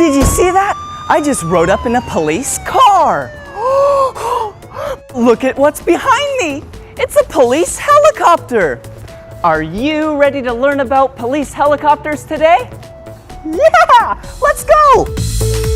Did you see that? I just rode up in a police car. Look at what's behind me. It's a police helicopter. Are you ready to learn about police helicopters today? Yeah, let's go.